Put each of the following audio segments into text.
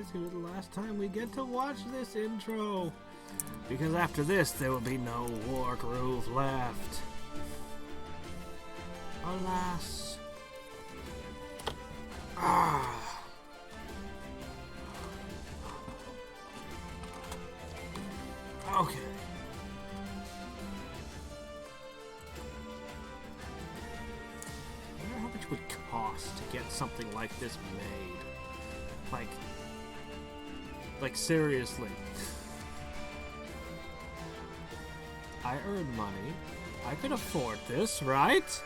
is going to be the last time we get to watch this intro. Because after this, there will be no Wargroove left. Alas. Ah. Okay. I wonder how much it would cost to get something like this made. Like seriously. I earn money. I could afford this, right?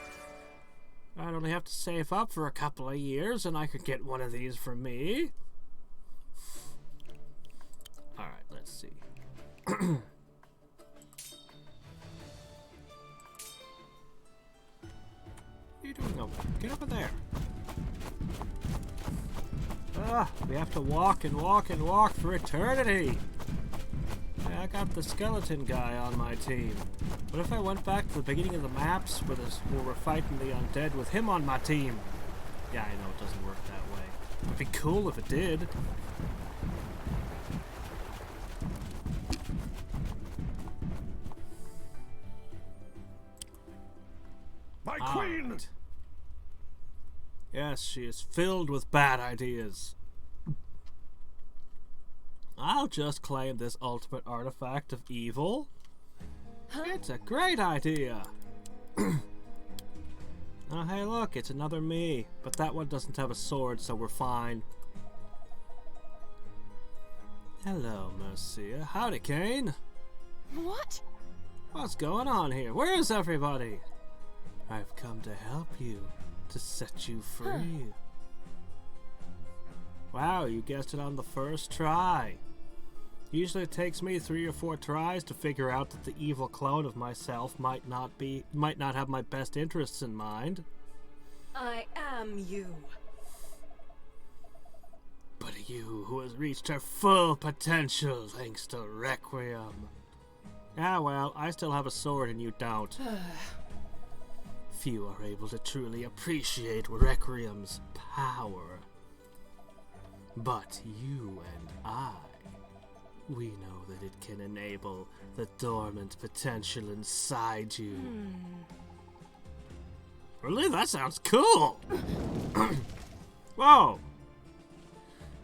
I'd only have to save up for a couple of years and I could get one of these for me. Alright, let's see. What are you doing over there? Get over there. We have to walk and walk and walk for eternity. I got the skeleton guy on my team. What if I went back to the beginning of the maps where we're fighting the undead with him on my team? Yeah, I know it doesn't work that way. It'd be cool if it did. My queen! Right. Yes, she is filled with bad ideas. I'll just claim this ultimate artifact of evil. Huh? It's a great idea. Oh, hey, look, it's another me. But that one doesn't have a sword, so we're fine. Hello, Marcia. Howdy, Kane. What? What's going on here? Where is everybody? I've come to help you, to set you free. Huh. Wow, you guessed it on the first try. Usually it takes me 3 or 4 tries to figure out that the evil clone of myself might not have my best interests in mind. I am you. But you who has reached her full potential thanks to Requiem. Ah well, I still have a sword and you don't. Few are able to truly appreciate Requiem's power. But you and I, we know that it can enable the dormant potential inside you. Really? That sounds cool! Whoa!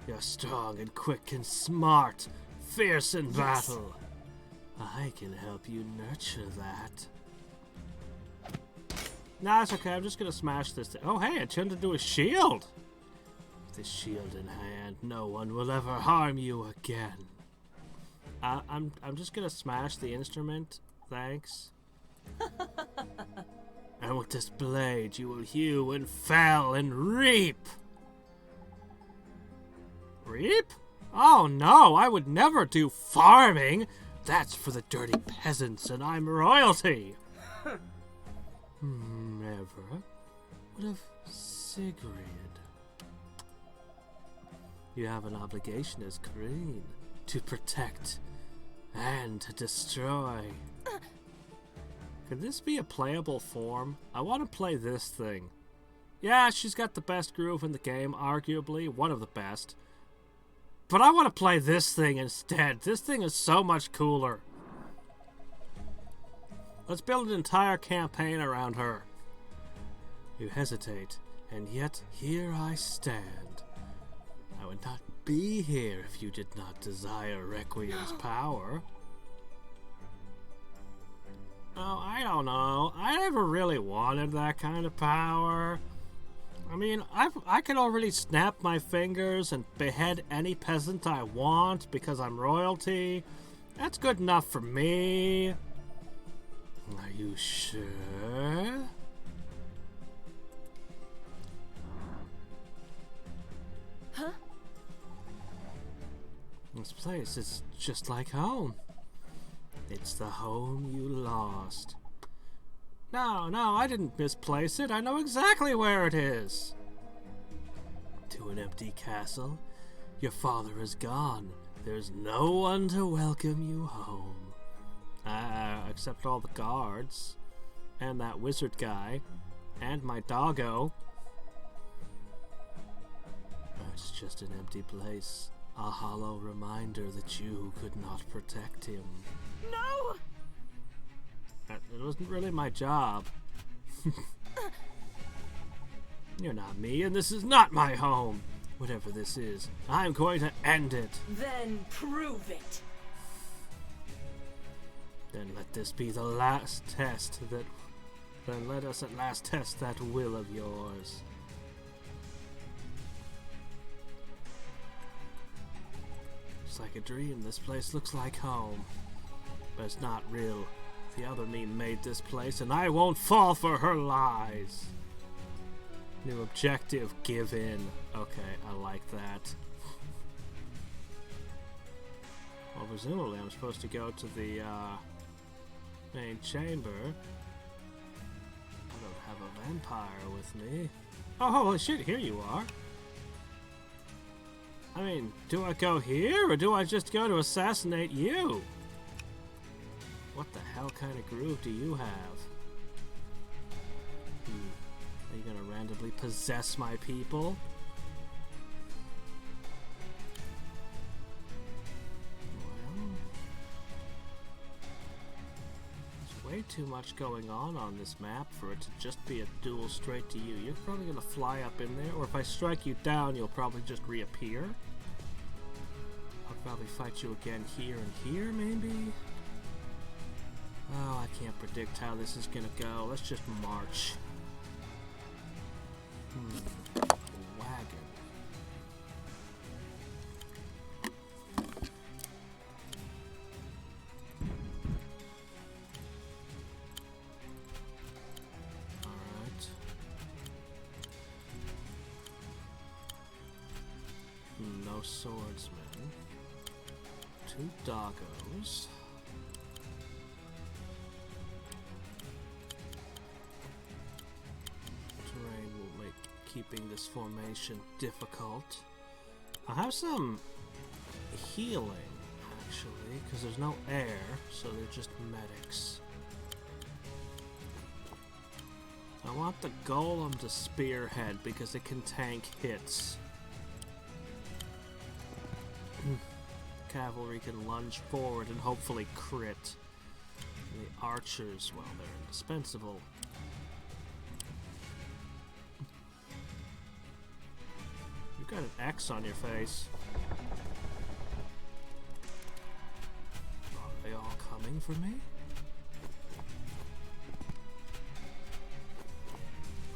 You're strong and quick and smart, fierce in battle. I can help you nurture that. Nah, it's okay. I'm just gonna smash this thing. Oh, hey, it turned into a shield! With this shield in hand, no one will ever harm you again. I'm just gonna smash the instrument, thanks. And with this blade, you will hew and fell and reap. Reap? Oh no, I would never do farming. That's for the dirty peasants, and I'm royalty. Never. What of Sigrid? You have an obligation as queen to protect and to destroy. Could this be a playable form? I want to play this thing. Yeah, she's got the best groove in the game, arguably one of the best. But I want to play this thing instead. This thing is so much cooler. Let's build an entire campaign around her. You hesitate, and yet here I stand. I would not be here if you did not desire Requiem's power. Oh, I don't know. I never really wanted that kind of power. I mean, I can already snap my fingers and behead any peasant I want because I'm royalty. That's good enough for me. Are you sure? Huh? This place is just like home. It's the home you lost. No, I didn't misplace it. I know exactly where it is. To an empty castle. Your father is gone. There's no one to welcome you home. Except all the guards. And that wizard guy. And my doggo. It's just an empty place. A hollow reminder that you could not protect him. No! It wasn't really my job. You're not me, and this is not my home. Whatever this is, I'm going to end it. Then prove it. Then let this be the last test that... Then let us at last test that will of yours. It's like a dream. This place looks like home. But it's not real. The other me made this place, and I won't fall for her lies. New objective, give in. Okay, I like that. Well, presumably I'm supposed to go to the main chamber. I don't have a vampire with me. Oh, holy shit, here you are. I mean, do I go here, or do I just go to assassinate you? What the hell kind of groove do you have? Are you gonna randomly possess my people? Well, there's way too much going on this map for it to just be a duel straight to you. You're probably gonna fly up in there, or if I strike you down, you'll probably just reappear. I'll probably fight you again here and here, maybe? Oh, I can't predict how this is gonna go. Let's just march. Wagon. Alright. No swordsmen. 2 doggos. Keeping this formation difficult. I have some healing, actually, because there's no air, so they're just medics. I want the golem to spearhead because it can tank hits. Cavalry can lunge forward and hopefully crit. And the archers, well, they're indispensable. Got an X on your face. Are they all coming for me?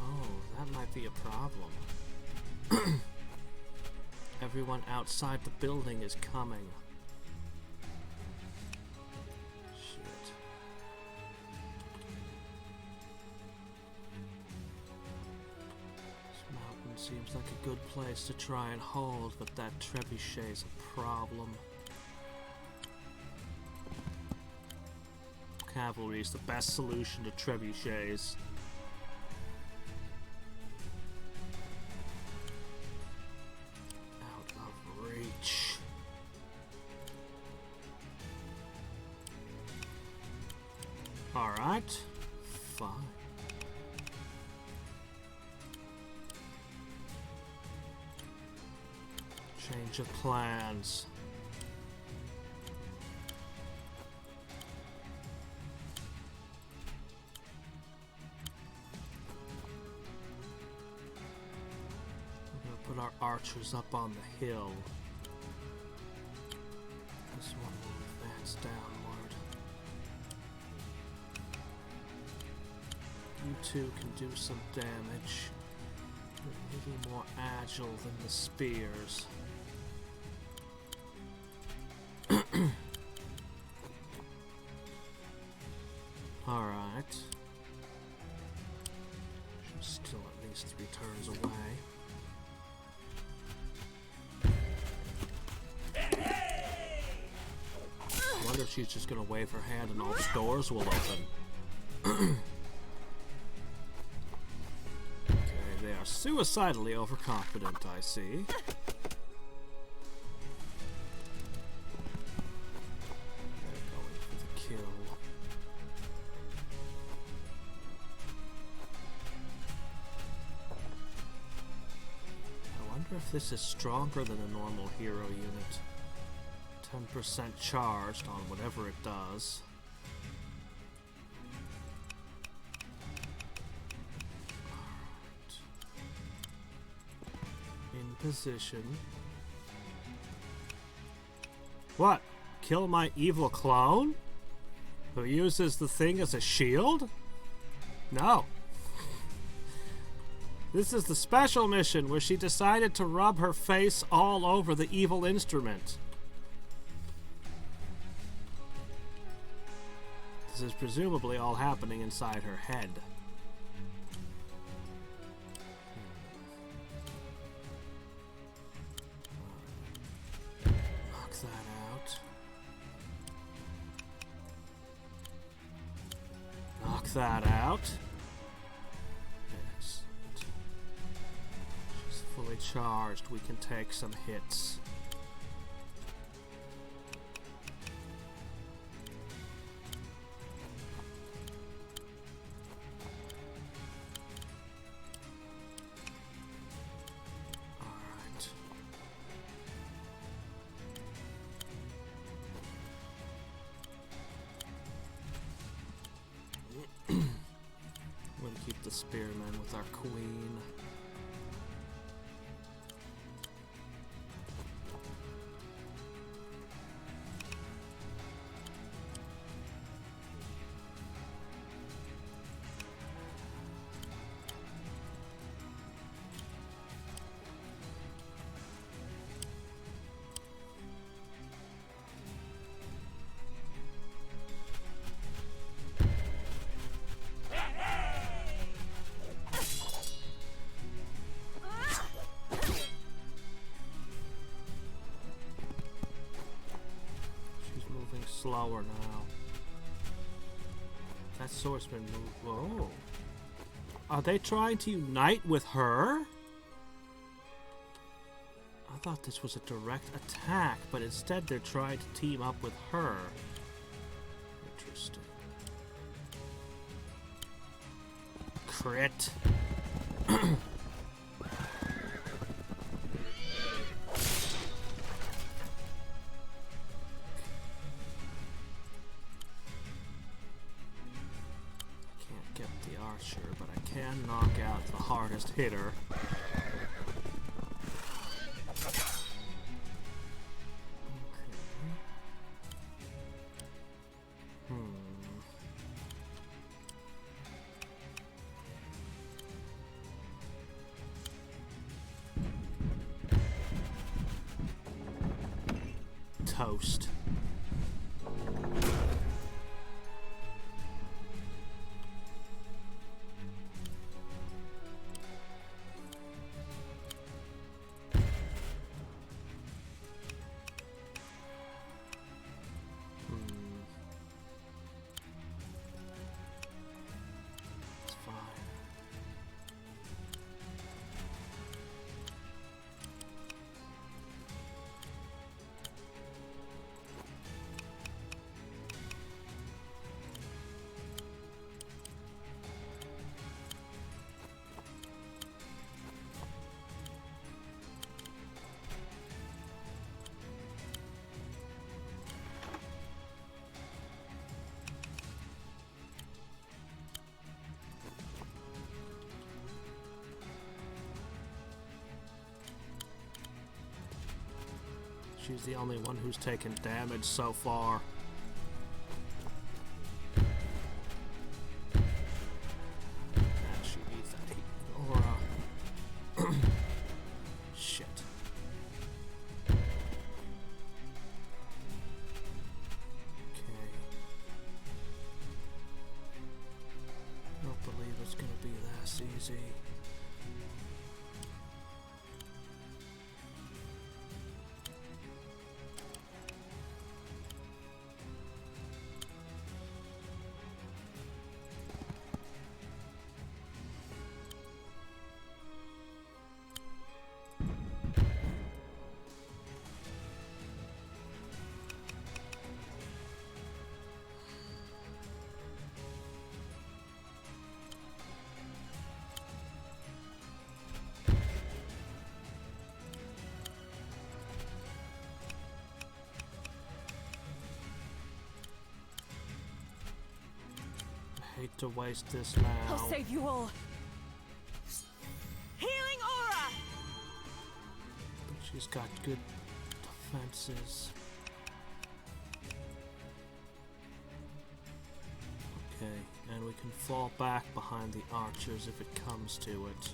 Oh, that might be a problem. Everyone outside the building is coming. Shit. Seems like a good place to try and hold, but that trebuchet's a problem. Cavalry is the best solution to trebuchets. Out of reach. Alright. Fine. Change of plans. We're gonna put our archers up on the hill. This one will advance downward. You two can do some damage. You're a little more agile than the spears. Alright. She's still at least 3 turns away. I wonder if she's just gonna wave her hand and all the doors will open. Okay, they are suicidally overconfident, I see. if this is stronger than a normal hero unit. 10% charged on whatever it does. Alright. In position. What? Kill my evil clone? Who uses the thing as a shield? No. This is the special mission where she decided to rub her face all over the evil instrument. This is presumably all happening inside her head. Knock that out. Knock that out. Excellent. She's fully charged. We can take some hits. The spearmen with our queen. Slower now. That swordsman moved. Whoa. Are they trying to unite with her? I thought this was a direct attack, but instead they're trying to team up with her. Interesting. Crit. But I can knock out the hardest hitter. Toast. She's the only one who's taken damage so far. And she needs that heat aura. Shit. Okay. I don't believe it's gonna be that easy. to waste this now. I'll save you all. Healing aura! But she's got good defenses. Okay, and we can fall back behind the archers if it comes to it.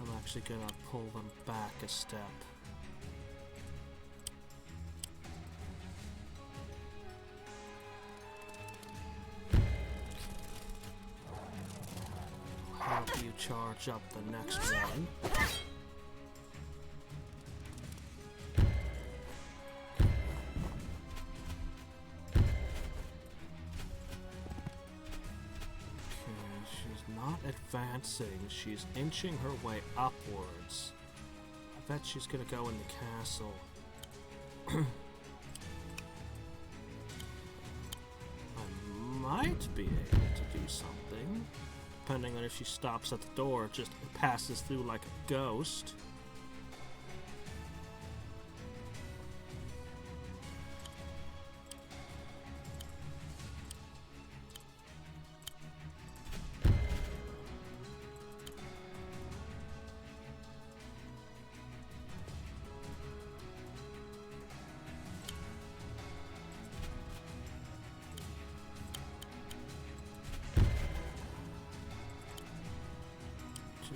I'm actually gonna pull them back a step. Help you charge up the next one. Advancing, she's inching her way upwards. I bet she's gonna go in the castle. I might be able to do something, depending on if she stops at the door, just passes through like a ghost.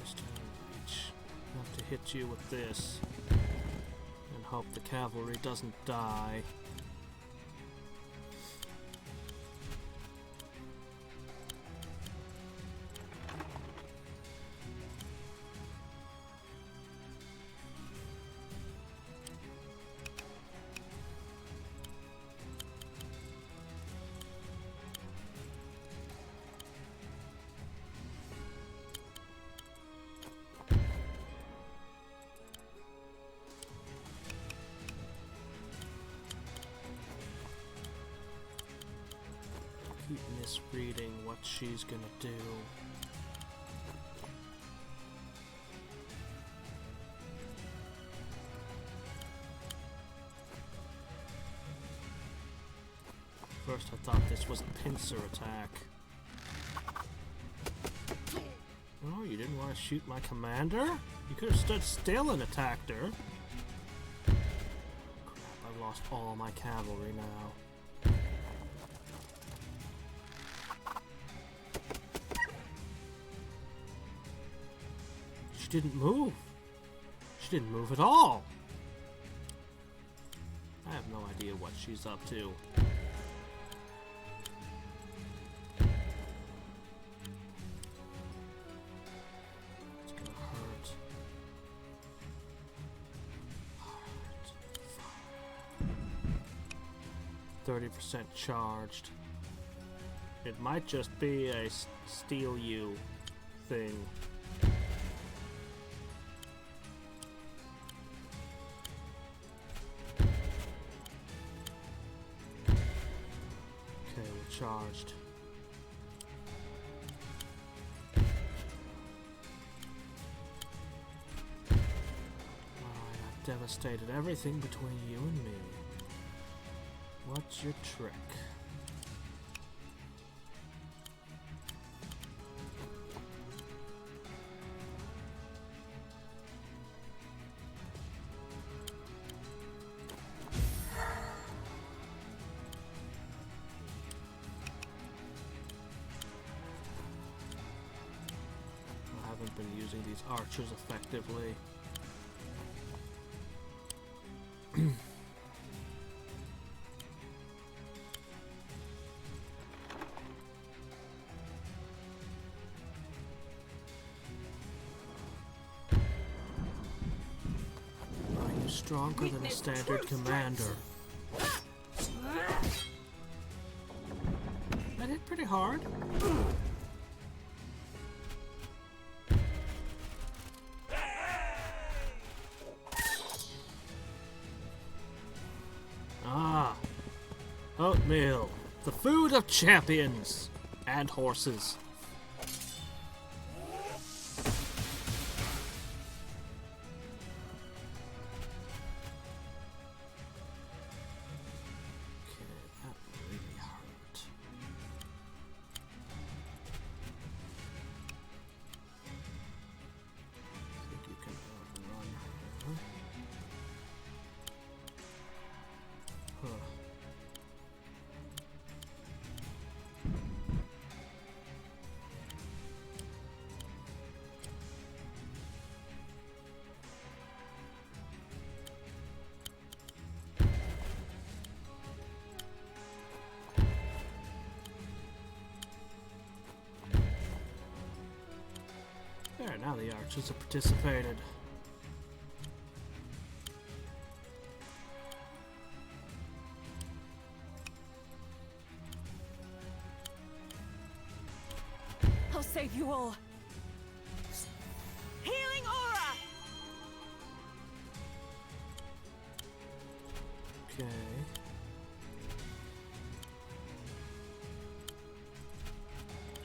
Just out of reach. Have to hit you with this and hope the cavalry doesn't die. Keep misreading what she's gonna do. First I thought this was a pincer attack. Oh, you didn't want to shoot my commander? You could have stood still and attacked her. Crap, I've lost all my cavalry now. She didn't move. She didn't move at all. I have no idea what she's up to. It's gonna hurt. 30% charged. It might just be a steal you thing. Charged. I've devastated everything between you and me. What's your trick? Been using these archers effectively. Are you stronger than a standard commander? That hit pretty hard. Oatmeal, the food of champions and horses. Okay, that really hurt. There, now the archers have participated. I'll save you all. Healing aura! Okay.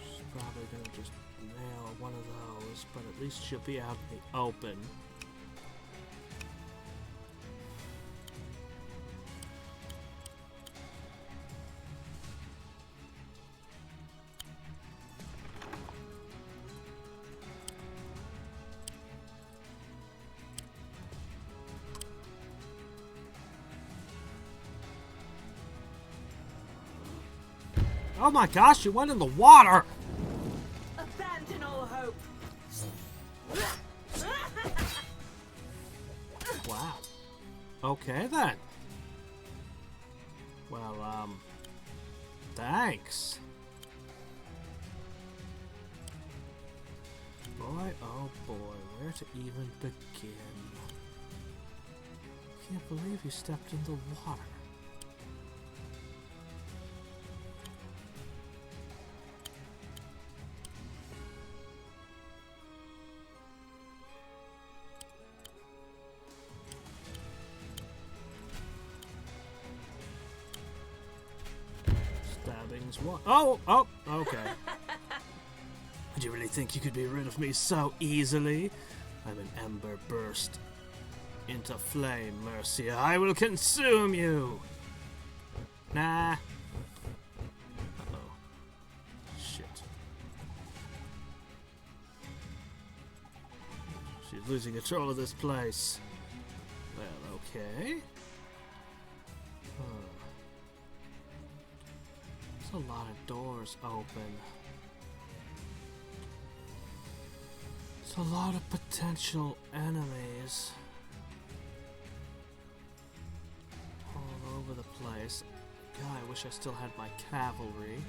She's probably gonna just nail one of those, but at least she'll be out in the open. Oh my gosh, you went in the water! Abandon all hope. Wow. Okay then. Well, thanks. Boy, oh boy, where to even begin? Can't believe you stepped in the water. What? Oh, okay. Did you really think you could be rid of me so easily? I'm an ember burst into flame, Mercia. I will consume you! Nah. Uh-oh. Shit. She's losing control of this place. Well, okay. There's a lot of doors open. There's a lot of potential enemies all over the place. God, I wish I still had my cavalry.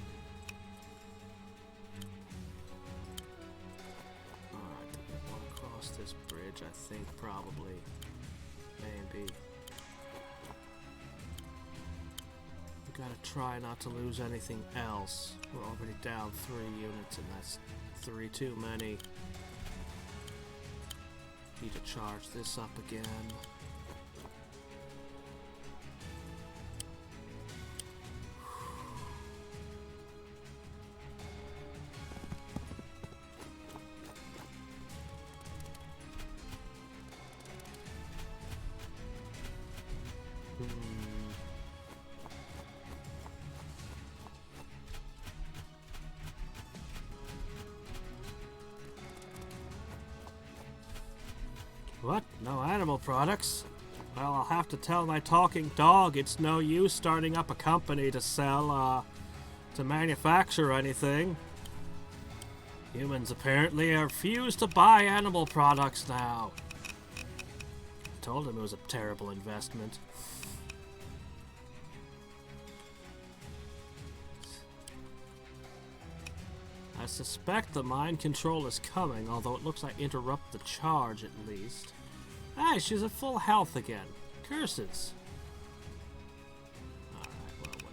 Alright, do we want to cross this bridge? I think probably. Maybe. We gotta try not to lose anything else. We're already down 3 units, and that's 3 too many. Need to charge this up again. What? No animal products? Well, I'll have to tell my talking dog it's no use starting up a company to sell, to manufacture anything. Humans apparently refuse to buy animal products now. I told him it was a terrible investment. I suspect the mind control is coming, although it looks like interrupt the charge at least. Hey, she's at full health again. Curses. Alright, well, whatever.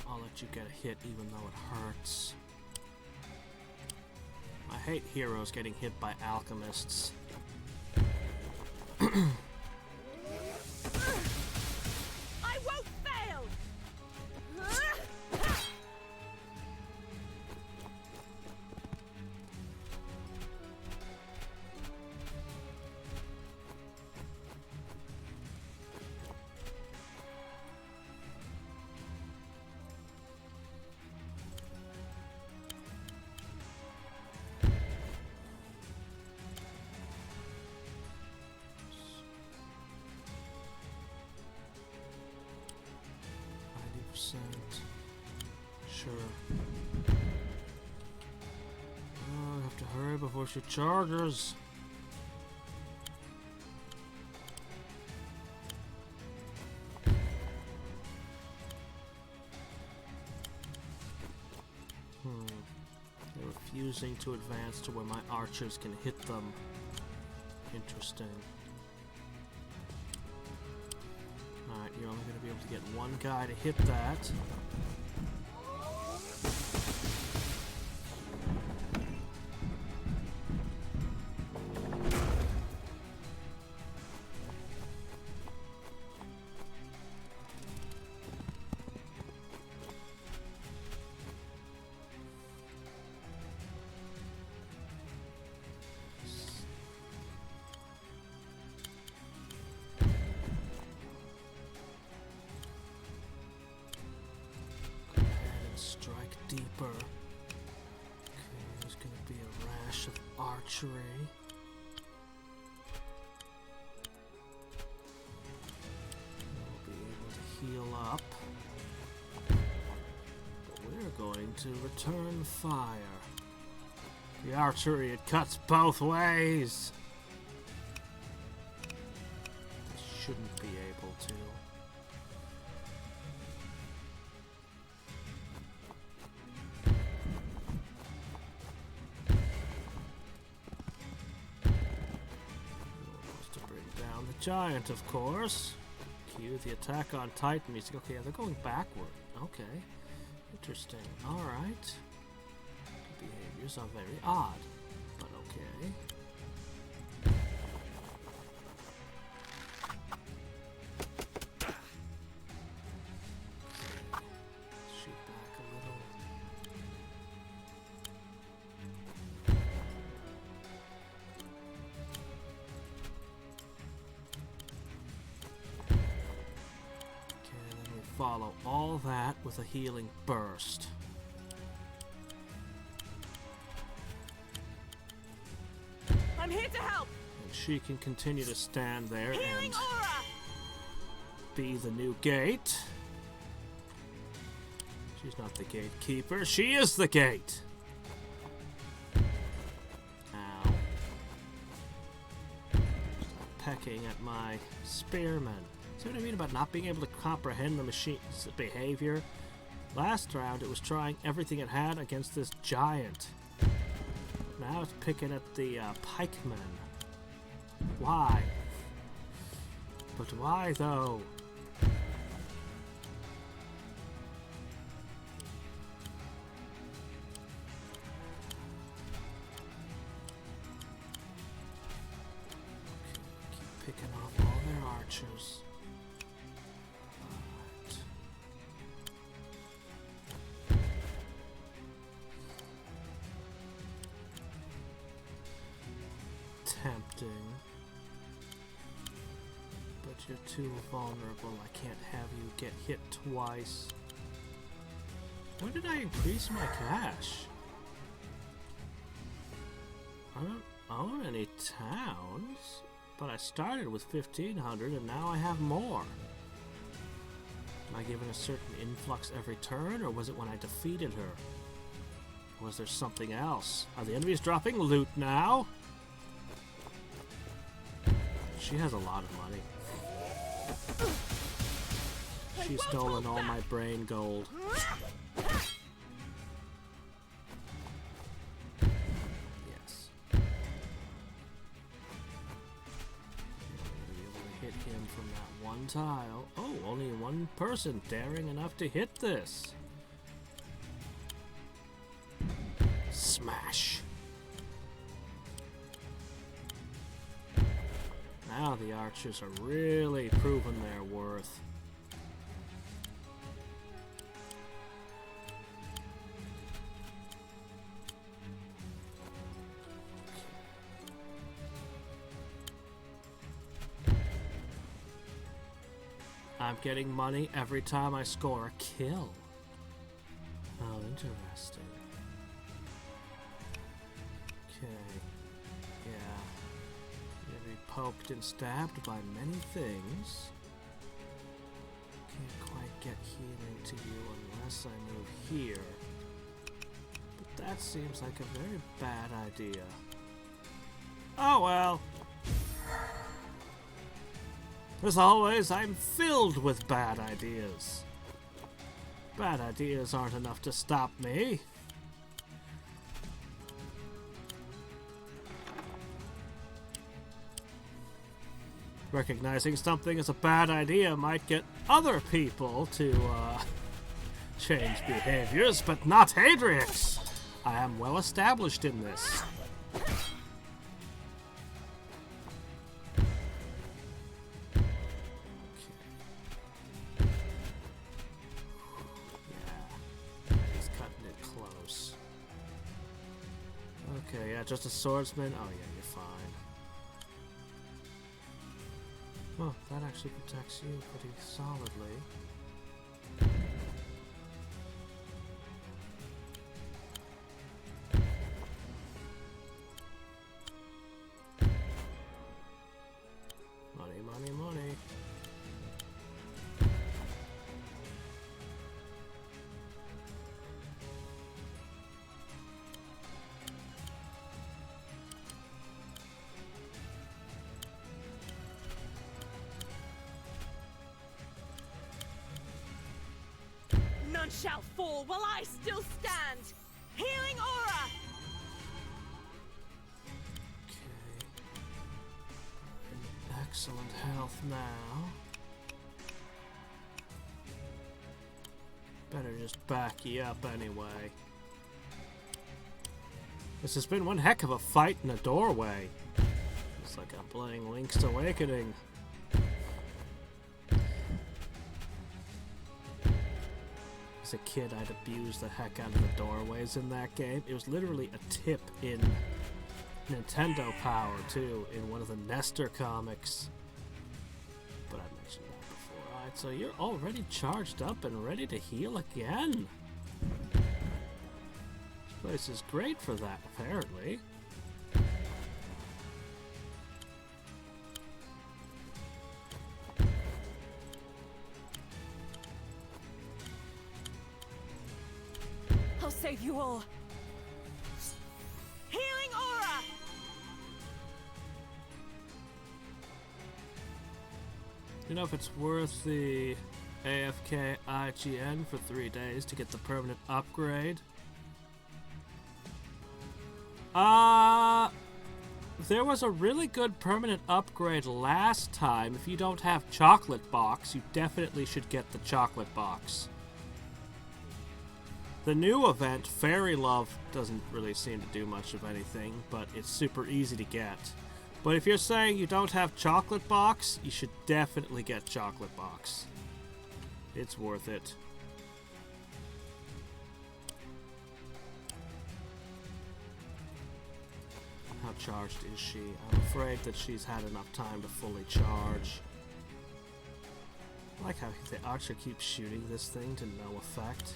I'll let you get a hit even though it hurts. I hate heroes getting hit by alchemists. I won't fail! Sure. Oh, I have to hurry before she charges. They're refusing to advance to where my archers can hit them. Interesting. Alright, you're only going to be able to get one guy to hit that. Deeper. Okay, there's going to be a rash of archery. We'll be able to heal up. But we're going to return fire. The archery, it cuts both ways. They shouldn't be able to. Giant, of course. Cue the attack on Titan music. Okay, they're going backward. Okay. Interesting. Alright. The behaviors are very odd, but okay. Shoot back a little. Follow all that with a healing burst. I'm here to help. And she can continue to stand there Healing and aura. be the new gate. She's not the gatekeeper. She is the gate. Ow. Stop pecking at my spearmen. See what I mean about not being able to comprehend the machine's behavior? Last round, it was trying everything it had against this giant. Now it's picking at the pikemen. Why? But why, though? Keep picking off all their archers. Tempting, but you're too vulnerable. I can't have you get hit twice. When did I increase my cash? I don't own any towns, but I started with 1,500 and now I have more. Am I given a certain influx every turn, or was it when I defeated her? Or was there something else? Are the enemies dropping loot now? She has a lot of money. She's stolen all my brain gold. Yes. Be able to hit him from that one tile. Oh, only one person daring enough to hit this. Smash. Now the archers are really proving their worth. I'm getting money every time I score a kill. How interesting. Okay. Yeah. You'll be poked and stabbed by many things. Can't quite get healing to you unless I move here. But that seems like a very bad idea. Oh well. As always, I'm filled with bad ideas. Bad ideas aren't enough to stop me. Recognizing something as a bad idea might get other people to change behaviors, but not Hadriex. I am well established in this. Yeah, he's cutting it close. Okay, yeah, just a swordsman. Oh yeah, you're fine. Well, that actually protects you pretty solidly. Money, money, money. None shall fall while I still stand. Healing aura. Okay. Excellent health now. Better just back you up anyway. This has been one heck of a fight in a doorway. It's like I'm playing Link's Awakening. As a kid, I'd abused the heck out of the doorways in that game. It was literally a tip in Nintendo Power, too, in one of the Nestor comics. But I mentioned that before. Alright, so you're already charged up and ready to heal again. This place is great for that, apparently. I'll save you all. Healing aura. You know if it's worth the AFK IGN for 3 days to get the permanent upgrade? There was a really good permanent upgrade last time. If you don't have Chocolate Box, you definitely should get the Chocolate Box. The new event, Fairy Love, doesn't really seem to do much of anything, but it's super easy to get. But if you're saying you don't have Chocolate Box, you should definitely get Chocolate Box. It's worth it. How charged is she? I'm afraid that she's had enough time to fully charge. I like how the archer keeps shooting this thing to no effect.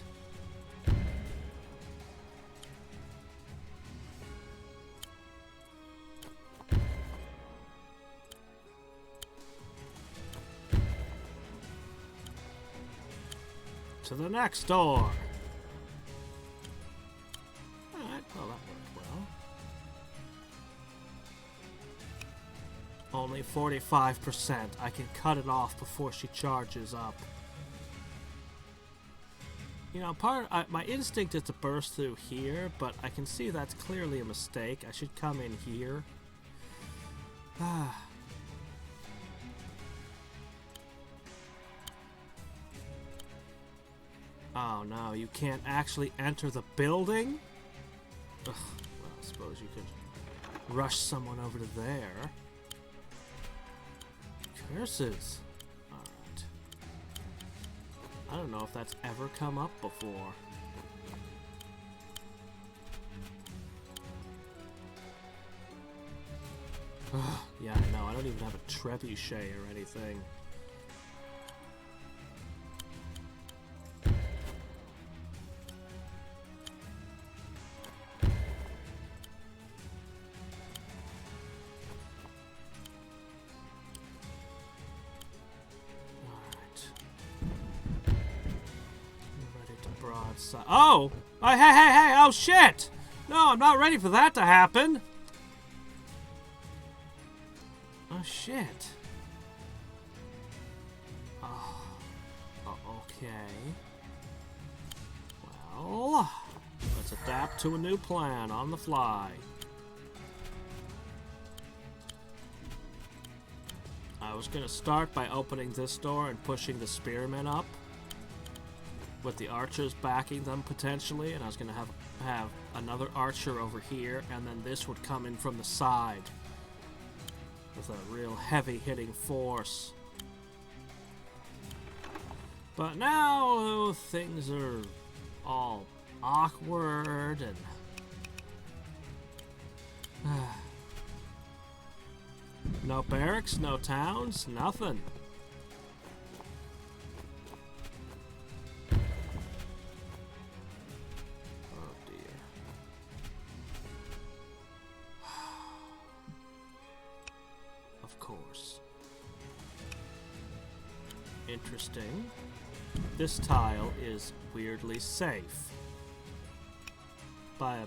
To the next door! Alright, well that worked well. Only 45%. I can cut it off before she charges up. You know, my instinct is to burst through here, but I can see that's clearly a mistake. I should come in here. Oh no, you can't actually enter the building? Ugh, well, I suppose you could rush someone over to there. Curses. Alright. I don't know if that's ever come up before. Ugh, yeah, I know, I don't even have a trebuchet or anything. outside. Oh! Oh, hey, hey, hey! Oh, shit! No, I'm not ready for that to happen! Oh, shit. Okay. Well, let's adapt to a new plan on the fly. I was gonna start by opening this door and pushing the spearmen up, with the archers backing them potentially, and I was gonna have another archer over here, and then this would come in from the side with a real heavy hitting force. But now things are all awkward and no barracks, no towns, nothing. Oh dear. Of course. Interesting. This tile is weirdly safe. By a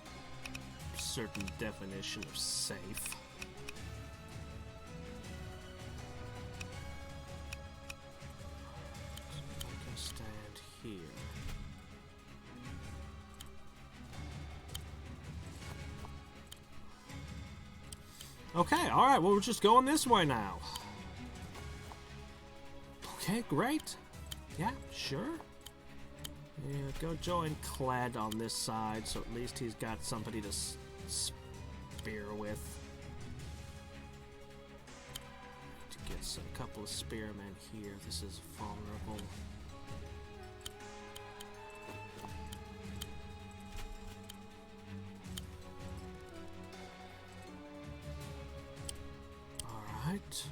certain definition of safe. I can stand here. Okay, alright, well we're just going this way now. Okay, great. Yeah, sure. Yeah, go join Kled on this side, so at least he's got somebody to spear with. To get a couple of spearmen here, this is vulnerable. Alright.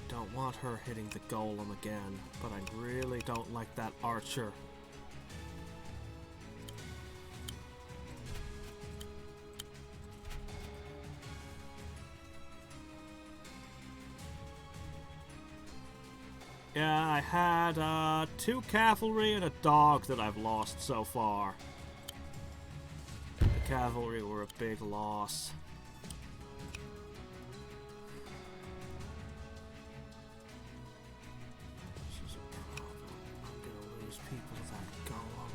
Don't want her hitting the golem again, but I really don't like that archer. Yeah, I had 2 cavalry and a dog that I've lost so far. The cavalry were a big loss. People that golem.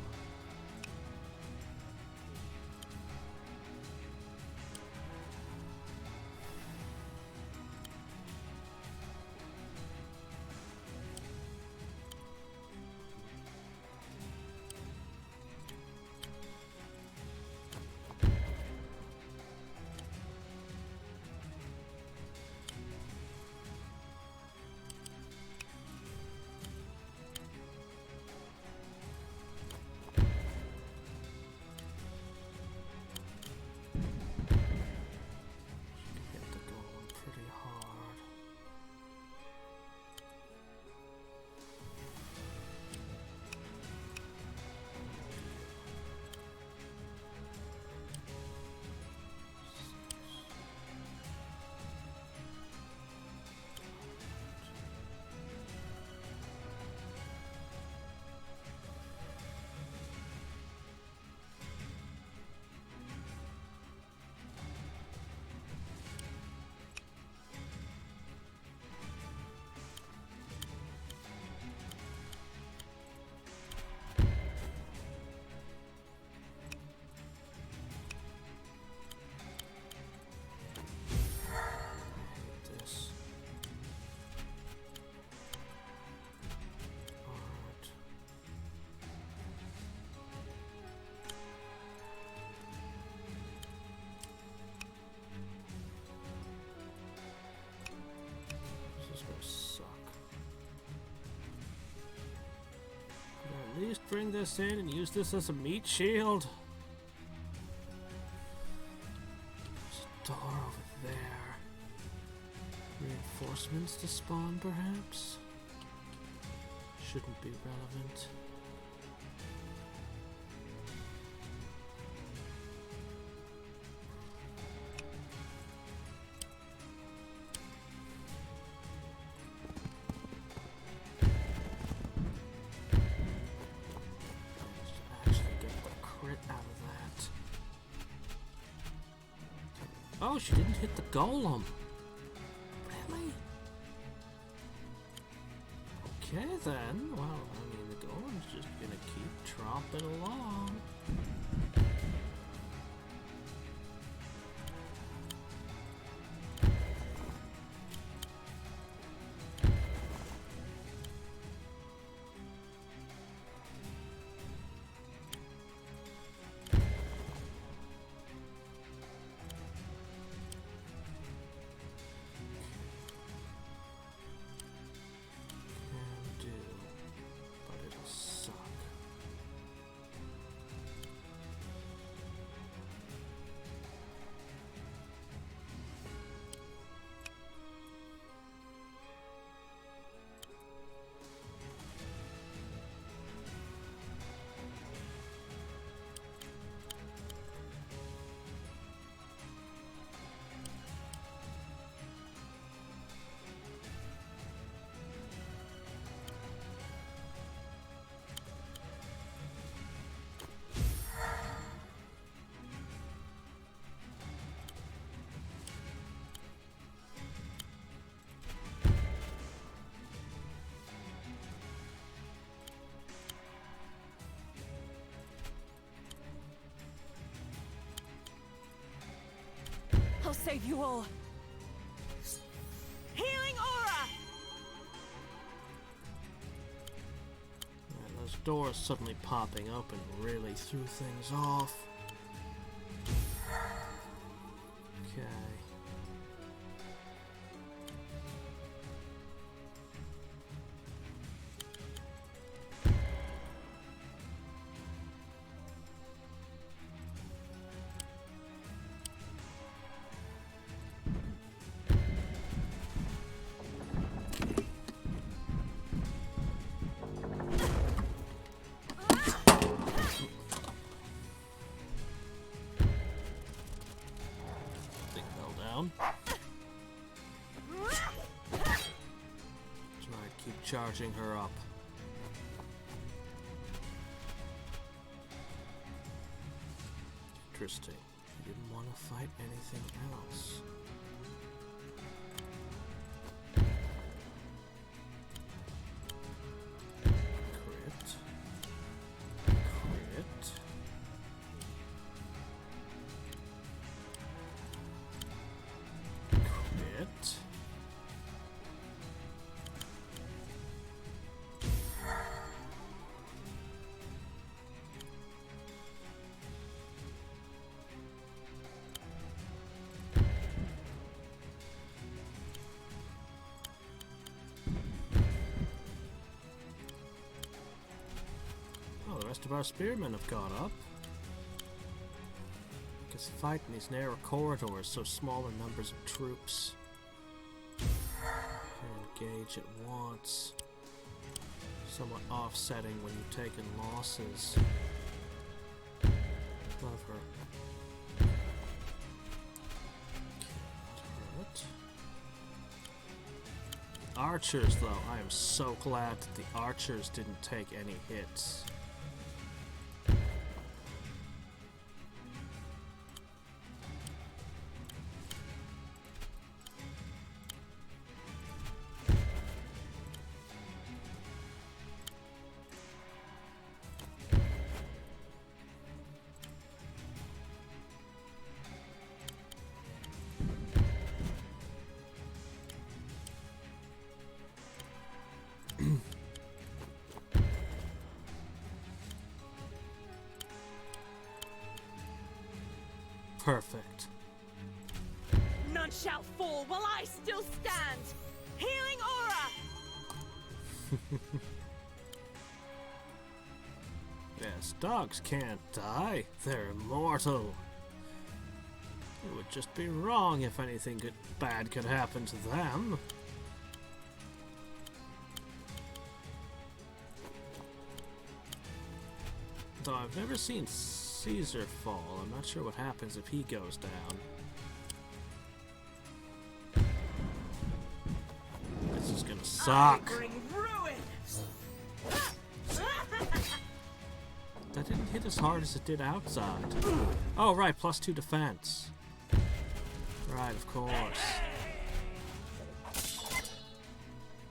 At least bring this in and use this as a meat shield. There's a door over there. Reinforcements to spawn, perhaps? Shouldn't be relevant. Oh, she didn't hit the golem. Really? Okay then. Well, I mean, the golem's just gonna keep tromping along. I'll save you all. Healing aura! And those doors suddenly popping open really threw things off. Okay. Charging her up. Interesting. She didn't want to fight anything else. Crit. Crit. Crit. The rest of our spearmen have gone up. Because fighting these narrow corridors, so smaller numbers of troops can engage at once. Somewhat offsetting when you've taken losses. Love her. Turret. Archers, though, I am so glad that the archers didn't take any hits. Perfect. None shall fall while I still stand. Healing aura! Yes, dogs can't die. They're immortal. It would just be wrong if anything bad could happen to them. Though I've never seen Caesar fall. I'm not sure what happens if he goes down. This is gonna suck. I bring ruin. That didn't hit as hard as it did outside. Oh right, +2 defense. Right, of course.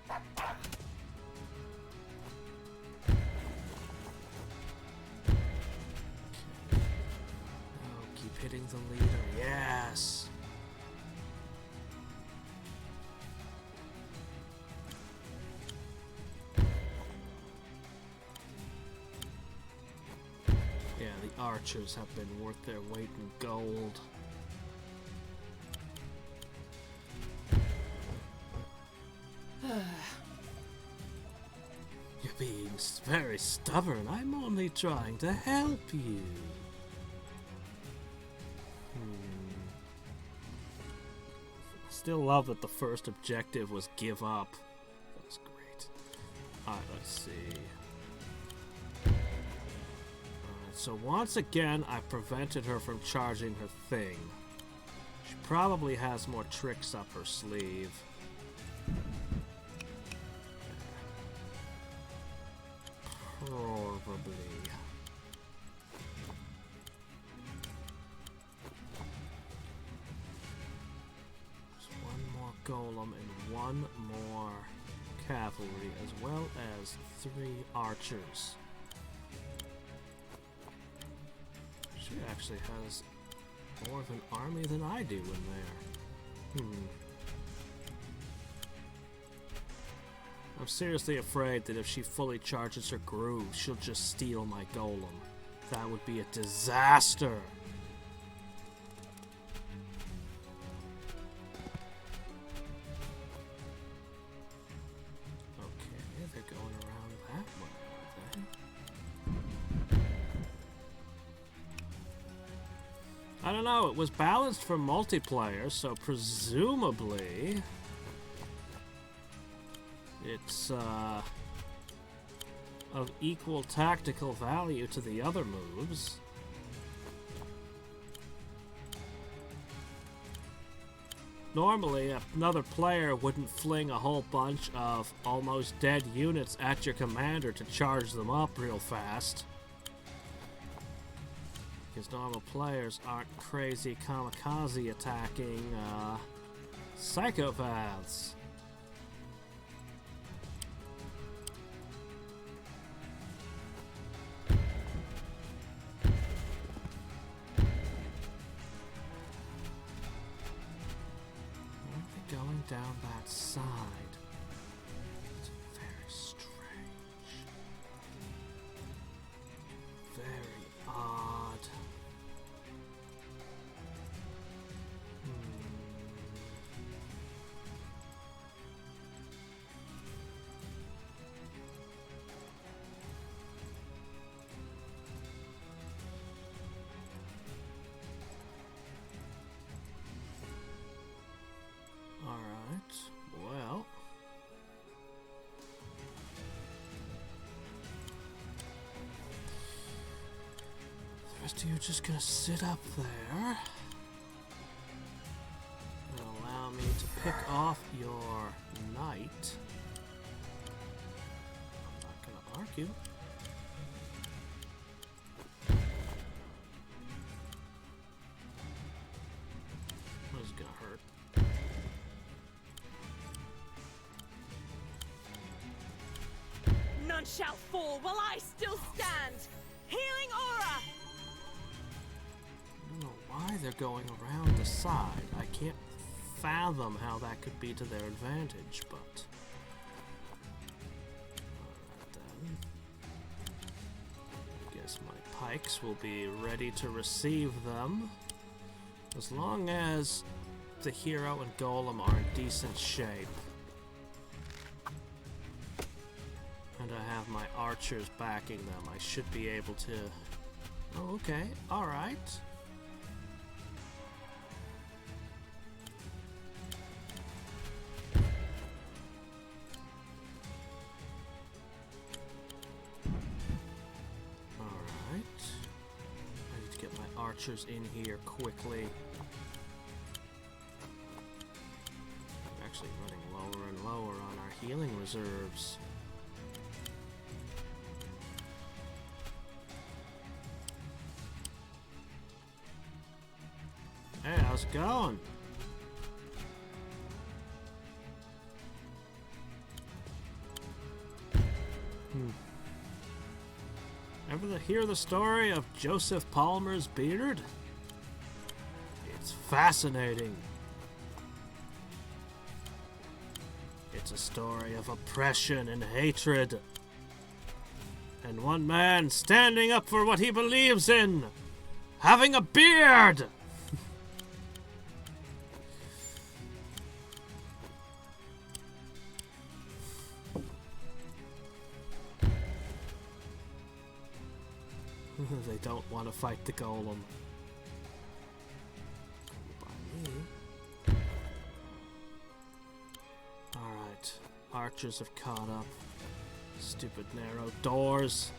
Oh, keep hitting the leader. Yes! Yeah, the archers have been worth their weight in gold. You're being very stubborn. I'm only trying to help you. Still love that the first objective was give up. That was great. Alright, let's see. Alright, so once again, I prevented her from charging her thing. She probably has more tricks up her sleeve. Probably. Just one more golem and one more cavalry, as well as 3 archers. She actually has more of an army than I do in there. I'm seriously afraid that if she fully charges her groove, she'll just steal my golem. That would be a disaster. Okay, they're going around that way, are they? I don't know, it was balanced for multiplayer, so presumably it's of equal tactical value to the other moves. Normally, another player wouldn't fling a whole bunch of almost dead units at your commander to charge them up real fast. Because normal players aren't crazy kamikaze attacking psychopaths. Going down that side. It's very strange. Very odd. Well, the rest of you are just gonna sit up there and allow me to pick off your knight. I'm not gonna argue. This is gonna hurt. None shall fall while I still stand. Healing aura. I don't know why they're going around the side. I can't fathom how that could be to their advantage, but alright then. I guess my pikes will be ready to receive them. As long as the hero and golem are in decent shape. And I have my archers backing them, I should be able to... Oh, okay, alright. Alright. I need to get my archers in here quickly. I'm actually running lower and lower on our healing reserves. Hey, how's it going? Ever hear the story of Joseph Palmer's beard? It's fascinating. It's a story of oppression and hatred. And one man standing up for what he believes in. Having a beard! They don't want to fight the golem. Alright. Archers have caught up. Stupid narrow doors.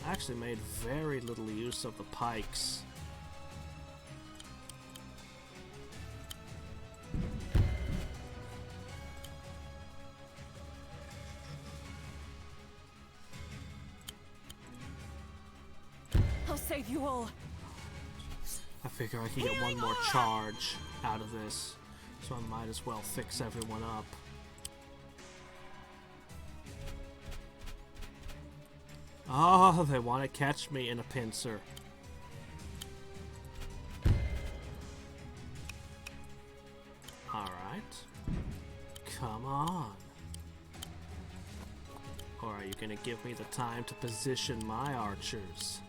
I actually made very little use of the pikes. I'll save you all. I figure I can get one more charge out of this, so I might as well fix everyone up. Oh, they want to catch me in a pincer. Alright. Come on. Or are you going to give me the time to position my archers?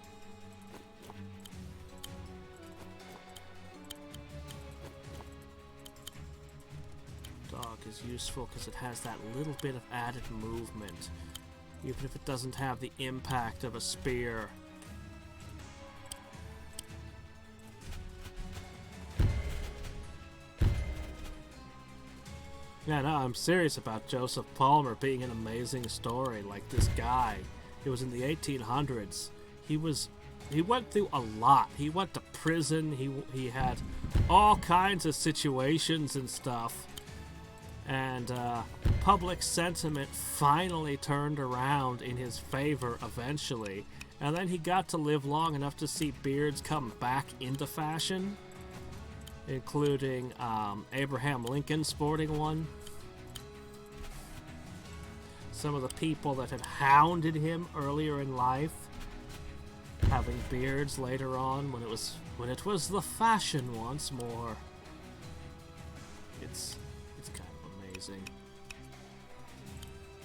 Dog is useful because it has that little bit of added movement. Even if it doesn't have the impact of a spear. Yeah, no, I'm serious about Joseph Palmer being an amazing story. Like this guy, it was in the 1800s. He went through a lot. He went to prison. He had all kinds of situations and stuff. And public sentiment finally turned around in his favor eventually. And then he got to live long enough to see beards come back into fashion, including Abraham Lincoln sporting one. Some of the people that had hounded him earlier in life having beards later on when it was the fashion once more. It's kind of amazing.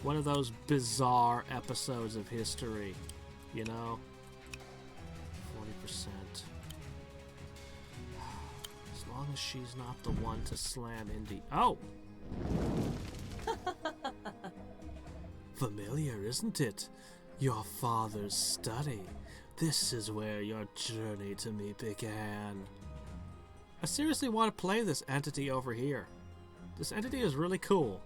One of those bizarre episodes of history, you know? 40%. As long as she's not the one to slam Indy. Oh! Familiar, isn't it? Your father's study. This is where your journey to me began. I seriously want to play this entity over here. This entity is really cool.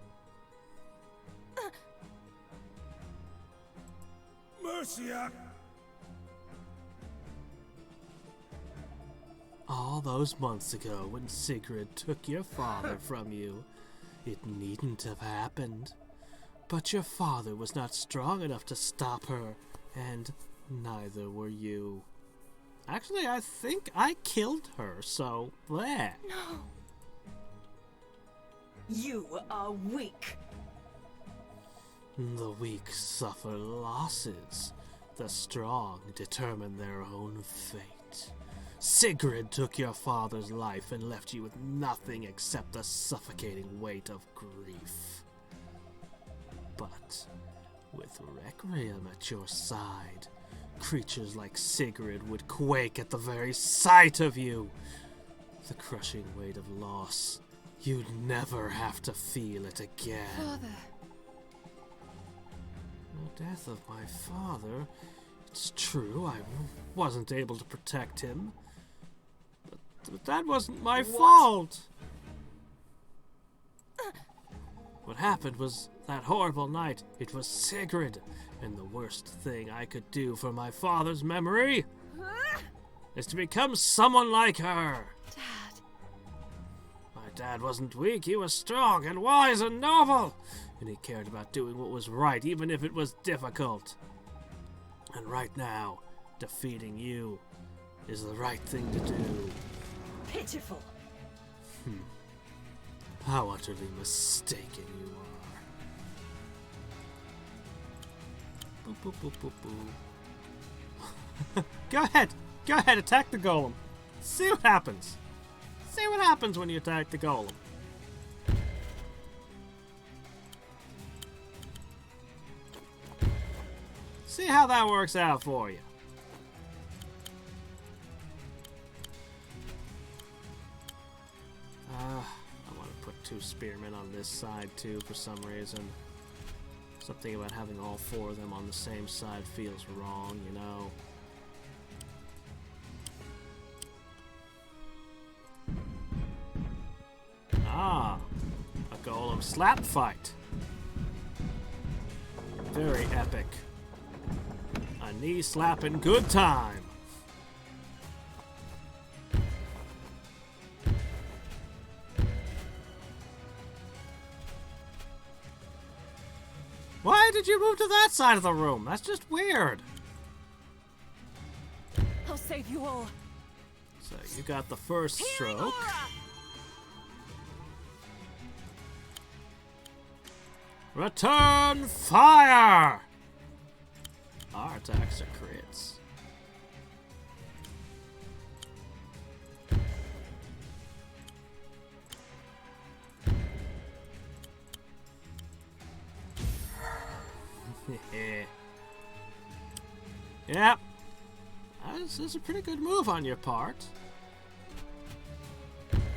Mercia! All those months ago when Sigrid took your father from you, it needn't have happened. But your father was not strong enough to stop her, and neither were you. Actually, I think I killed her, so there. No. You are weak. The weak suffer losses. The strong determine their own fate. Sigrid took your father's life and left you with nothing except the suffocating weight of grief. But with Requiem at your side, creatures like Sigrid would quake at the very sight of you. The crushing weight of loss. You'd never have to feel it again. Father. The death of my father, it's true, I wasn't able to protect him. But that wasn't my fault. What happened was that horrible night. It was Sigrid, and the worst thing I could do for my father's memory is to become someone like her. Dad. My dad wasn't weak, he was strong and wise and noble, and he cared about doing what was right, even if it was difficult. And right now, defeating you is the right thing to do. Pitiful. How utterly mistaken you are. Boop, boop, boop, boop, boop. Go ahead. Go ahead, attack the golem. See what happens. See what happens when you attack the golem. See how that works out for you. I want to put 2 spearmen on this side too for some reason. Something about having all 4 of them on the same side feels wrong, you know. Ah, a golem slap fight. Very epic. A knee slapping good time. Why did you move to that side of the room? That's just weird. I'll save you all. So you got the first stroke. Return fire! Our attacks are crits. Yep. This is a pretty good move on your part.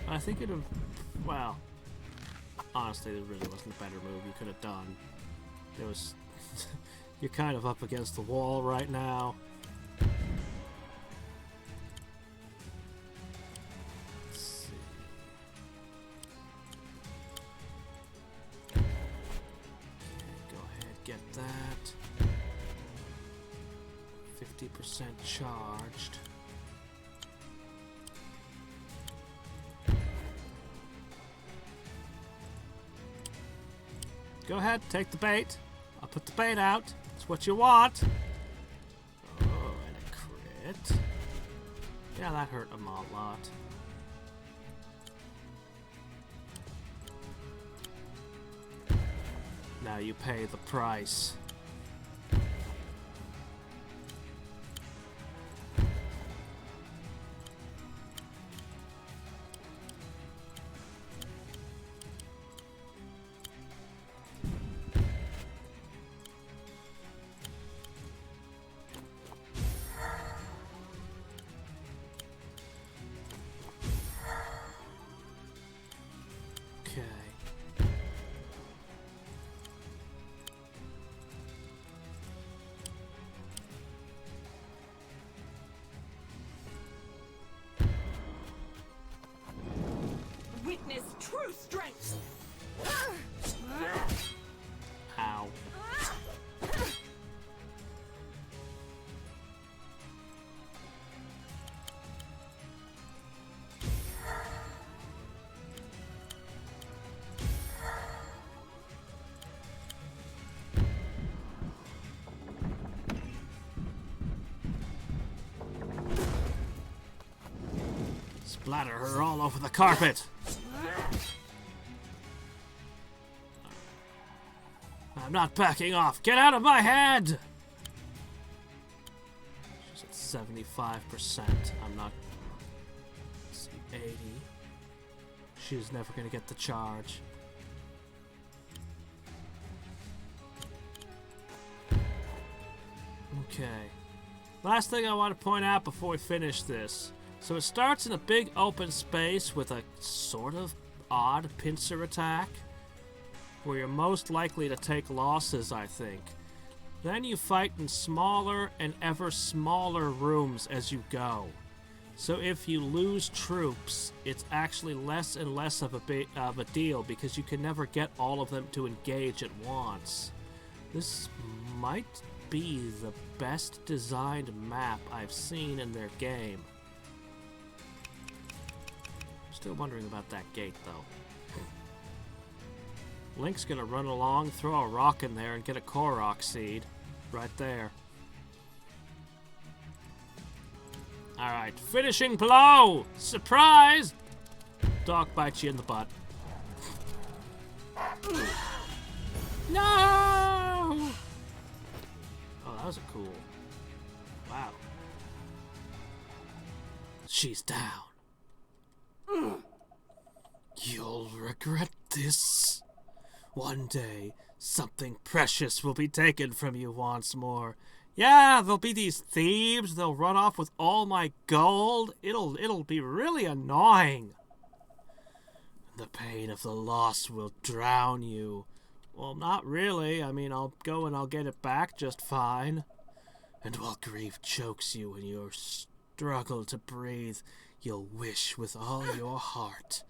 I think it'd have... Well... Honestly, there really wasn't a better move you could have done. There was... You're kind of up against the wall right now. Let's see. Okay, go ahead, get that. 50% charged. Go ahead, take the bait. I'll put the bait out. It's what you want. Oh, and a crit. Yeah, that hurt him a lot. Now you pay the price. Witness true strength. Ow. Splatter her all over the carpet. I'm not backing off. Get out of my head! She's at 75%. I'm not... Let's see, 80. She's never gonna get the charge. Okay. Last thing I want to point out before we finish this. So it starts in a big open space with a sort of odd pincer attack, where you're most likely to take losses, I think. Then you fight in smaller and ever smaller rooms as you go. So if you lose troops, it's actually less and less of a deal because you can never get all of them to engage at once. This might be the best designed map I've seen in their game. Still wondering about that gate, though. Link's gonna run along, throw a rock in there, and get a Korok seed. Right there. Alright, finishing blow! Surprise! Dog bites you in the butt. No! was a cool. Wow. She's down. You'll regret this. One day, something precious will be taken from you once more. Yeah, there'll be these thieves. They'll run off with all my gold. It'll be really annoying. The pain of the loss will drown you. Well, not really. I mean, I'll go and I'll get it back just fine. And while grief chokes you in your struggle to breathe, you'll wish with all your heart